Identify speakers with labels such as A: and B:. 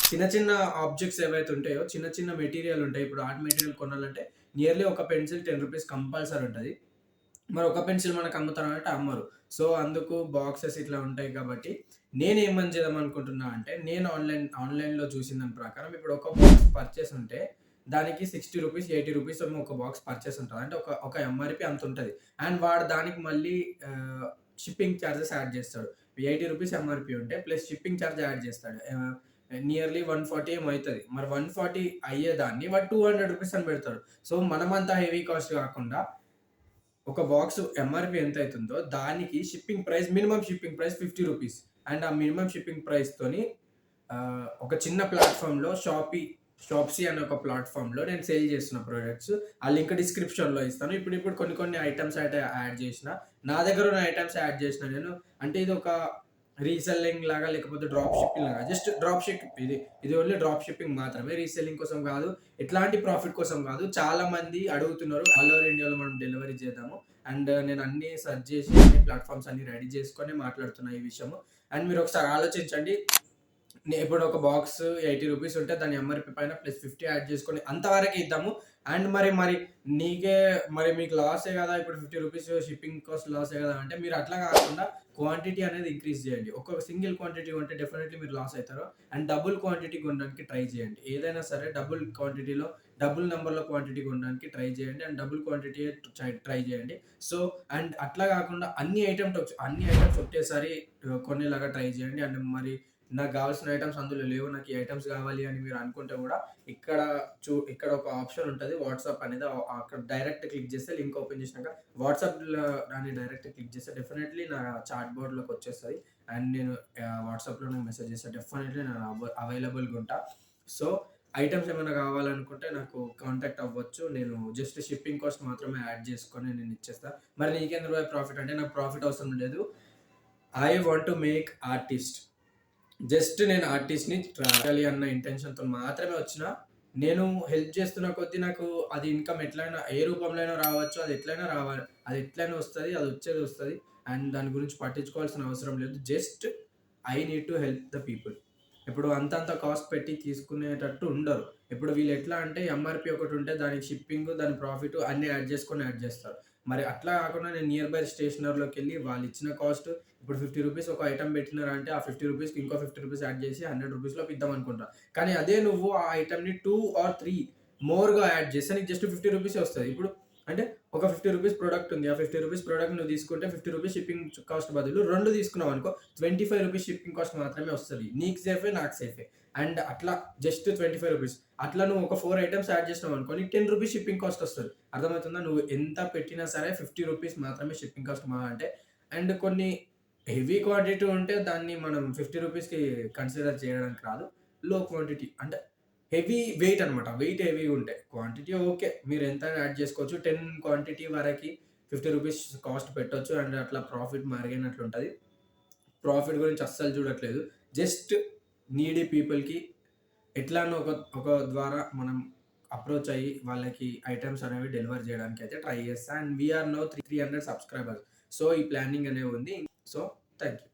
A: చిన్న చిన్న ఆబ్జెక్ట్స్ ఏవైతే ఉంటాయో, చిన్న చిన్న మెటీరియల్ ఉంటాయి. ఇప్పుడు ఆర్ట్ మెటీరియల్ కొనాలంటే నియర్లీ ఒక పెన్సిల్ రూ. 10 కంపల్సరీ ఉంటది. మరి ఒక పెన్సిల్ మనకు అమ్ముతారా అంటే అమ్మరు. సో, అందుకు బాక్సెస్ ఇట్లా ఉంటాయి కాబట్టి నేనేమని చేద్దామనుకుంటున్నా అంటే, నేను ఆన్‌లైన్‌లో చూసిన దాని ప్రకారం ఇప్పుడు ఒక బాక్స్ పర్చేస్ ఉంటే దానికి రూ. 60, రూ. 80 ఏమో ఒక బాక్స్ పర్చేస్ ఉంటది. అంటే ఒక ఎంఆర్‌పీ అంతుంటది. అండ్ వాడు దానికి మళ్ళీ షిప్పింగ్ చార్జెస్ యాడ్ చేస్తాడు. రూ. 80 ఎంఆర్‌పీ ఉంటే ప్లస్ షిప్పింగ్ చార్జ్ యాడ్ చేస్తాడు. నియర్లీ 140 ఏమో అయితది. మరి 140 అయ్యేదాన్ని వాడు రూ. 200 అని పెడతాడు. సో, మనమంత హెవీ కాస్ట్ కాకుండా ఒక బాక్స్ ఎంఆర్‌పీ ఎంతైతుందో దానికి మినిమమ్ షిప్పింగ్ ప్రైస్ రూ. 50 అండ్ ఆ మినిమమ్ షిప్పింగ్ ప్రైస్‌తోని ఒక చిన్న ప్లాట్‌ఫార్మ్‌లో షాప్సీ అనే ఒక ప్లాట్‌ఫార్మ్‌లో నేను సేల్ చేస్తున్న ప్రొడక్ట్స్. ఆ లింక్ డిస్క్రిప్షన్‌లో ఇస్తాను. ఇప్పుడు కొన్ని ఐటెమ్స్ అయితే యాడ్ చేసిన. నా దగ్గర ఉన్న ఐటెమ్స్ యాడ్ చేసిన నేను. అంటే ఇది ఒక రీసెల్లింగ్ లాగా లేకపోతే డ్రాప్ షిప్పింగ్ లాగా జస్ట్ డ్రాప్ షిప్ ఇది ఓన్లీ డ్రాప్ షిప్పింగ్ మాత్రమే. రీసెల్లింగ్ కోసం కాదు. ఎట్లాంటి ప్రాఫిట్ కోసం కాదు. చాలా మంది అడుగుతున్నారు. ఆల్ ఓవర్ ఇండియాలో మనం డెలివరీ చేద్దాము. అండ్ నేను అన్నీ సెర్చ్ చేసి అన్ని ప్లాట్‌ఫార్మ్స్ అన్ని రెడీ చేసుకొని మాట్లాడుతున్నా ఈ విషయము. అండ్ మీరు ఒకసారి ఆలోచించండి. ఇప్పుడు ఒక బాక్స్ రూ. 80 ఉంటే దాని ఎంఆర్‌పీ పైన ప్లస్ 50 యాడ్ చేసుకొని అంతవరకే ఇద్దాము. అండ్ మరి నీకే మీకు లాసే కదా! ఇప్పుడు రూ. 50 షిప్పింగ్ కాస్ట్ లాసే కదా! అంటే మీరు అట్లా కాకుండా క్వాంటిటీ అనేది ఇంక్రీజ్ చేయండి. ఒక్కొక్క సింగిల్ క్వాంటిటీ కొంటే డెఫినెట్‌లీ మీరు లాస్ అయితారు. అండ్ డబుల్ క్వాంటిటీ కొనడానికి ట్రై చేయండి. ఏదైనా సరే డబుల్ నంబర్‌లో క్వాంటిటీ కొనడానికి ట్రై చేయండి. అండ్ డబుల్ క్వాంటిటీయే ట్రై చేయండి. సో, అండ్ అట్లా కాకుండా అన్ని ఐటెమ్స్ ఒకటేసారి కొనేలాగా ట్రై చేయండి. అండ్ మరి నాకు గావాల్సిన ఐటెమ్స్ అందులో లేవు. నాకు ఈ ఐటెమ్స్ గావాలి అని మీరు అనుకుంటే గూడా ఇక్కడ ఇక్కడ ఒక ఆప్షన్ ఉంటది. వాట్సాప్ అనేది అక్కడ డైరెక్ట్ క్లిక్ చేస్తే లింక్ ఓపెన్ చేసినాక వాట్సాప్‌లో దాన్ని డైరెక్ట్ క్లిక్ చేస్తే డెఫినెట్‌లీ నా చాట్ బోర్డ్‌లోకి వచ్చేస్తది. అండ్ నేను వాట్సాప్‌లో నాకు మెసేజ్ చేస్తే డెఫినెట్‌లీ నేను అవైలబుల్‌గా ఉంటా. సో, ఐటెమ్స్ ఏమైనా కావాలనుకుంటే నాకు కాంటాక్ట్ అవ్వచ్చు. నేను జస్ట్ షిప్పింగ్ కాస్ట్ మాత్రమే యాడ్ చేసుకొని నేను ఇచ్చేస్తా. మరి నీకెందుకు భాయ్ ప్రాఫిట్ అంటే నాకు ప్రాఫిట్ అవసరం లేదు. I want to make artist. Just నేను ఆర్టిస్ట్‌ని ట్రావాలి అన్న ఇంటెన్షన్‌తో మాత్రమే వచ్చినా. నేను హెల్ప్ చేస్తున్న కొద్దీ నాకు అది ఇన్‌కమ్ ఎట్లైనా ఏ రూపంలో అయినా రావచ్చు. అది ఎట్లైనా రావాలి. అది ఎట్లైనా వస్తది. అది వచ్చేది వస్తది. అండ్ దాని గురించి పట్టించుకోవాల్సిన అవసరం లేదు. Just I need to help the people. ఇప్పుడు అంతంత కాస్ట్ పెట్టి తీసుకునేటట్టు ఉండరు. ఇప్పుడు వీళ్ళు ఎట్లా అంటే ఎంఆర్‌పీ ఒకటి ఉంటే దానికి షిప్పింగ్, దాని ప్రాఫిట్ అన్నీ యాడ్ చేస్తారు. మరి అట్లా కాకుండా నేను నియర్ బై స్టేషనరీలోకెళ్ళి వాళ్ళు ఇచ్చిన కాస్ట్ ఇప్పుడు రూ. 50 ఒక ఐటెమ్ పెట్టినారంటే ఆ రూ. 50కి ఇంకో రూ. 50 యాడ్ చేసి రూ. 100లోకి ఇద్దామనుకుంటా. కానీ అదే నువ్వు ఆ ఐటెమ్‌ని 2 ఆర్ 3 మోర్‌గా యాడ్ చేస్తే నీకు జస్ట్ రూ. 50 వస్తది. ఇప్పుడు అంటే ఒక రూ. 50 ప్రొడక్ట్ ఉంది. ఆ రూ. 50 ప్రొడక్ట్ నువ్వు తీసుకుంటే రూ. 50 షిప్పింగ్ కాస్ట్ బదులు 2 తీసుకున్నావనుకో రూ. 25 షిప్పింగ్ కాస్ట్ మాత్రమే వస్తది. నీకు సేఫే, నాకు సేఫే. అండ్ అట్లా జస్ట్ రూ. 25 అట్లా నువ్వు ఒక 4 ఐటెమ్స్ యాడ్ చేసినావనుకో నీకు రూ. 10 షిప్పింగ్ కాస్ట్ వస్తది. అర్థమవుతుందా? నువ్వు ఎంత పెట్టినా సరే రూ. 50 మాత్రమే షిప్పింగ్ కాస్ట్ మహా అంటే. అండ్ కొన్ని హెవీ క్వాంటిటీ ఉంటే దాన్ని మనం రూ. 50కి కన్సిడర్ చేయడానికి రాదు. లో క్వాంటిటీ అంటే వెయిట్ అనమాట. వెయిట్ హెవీగా ఉంటాయి. Quantity okay. మీరు ఎంతైనా యాడ్ చేసుకోవచ్చు. 10 క్వాంటిటీ వరకి రూ. 50 కాస్ట్ పెట్టొచ్చు. అండ్ అట్లా ప్రాఫిట్ మరిగినట్లుంటది. ప్రాఫిట్ గురించి అస్సలు చూడట్లేదు. జస్ట్ నీడీ పీపుల్‌కి ఎట్లానో ఒక ద్వారా మనం అప్రోచ్ అయ్యి వాళ్ళకి ఐటెమ్స్ అనేవి డెలివర్ చేయడానికైతే ట్రై చేస్తా. And we are now 300 subscribers. So, ఈ ప్లానింగ్ అనేవి ఉంది. So, thank you.